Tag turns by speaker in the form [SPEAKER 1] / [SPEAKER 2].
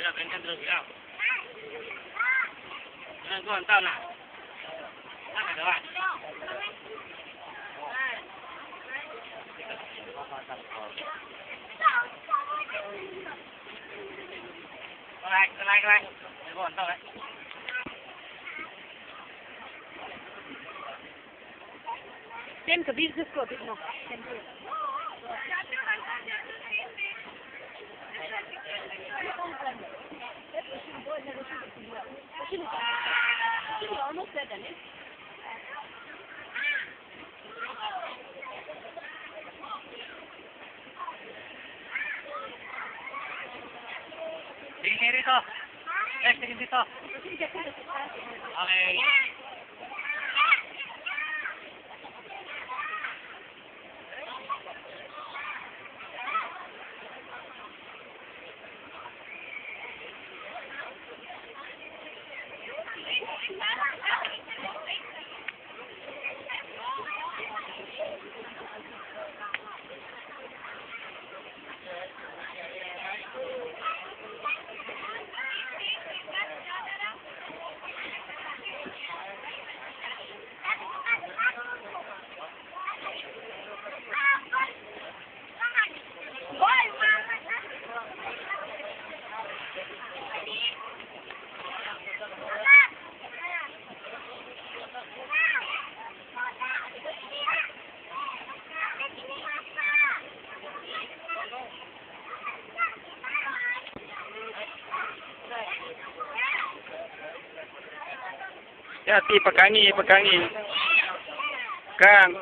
[SPEAKER 1] Mira, ven dentro, cuidado. Ven con tabla. Dame, va. Cái này. Ven con tabla.
[SPEAKER 2] Tem que vir de scope, não.
[SPEAKER 1] Tingin dito. Tingin dito. Okay.
[SPEAKER 3] Ya, pegangi. Kang.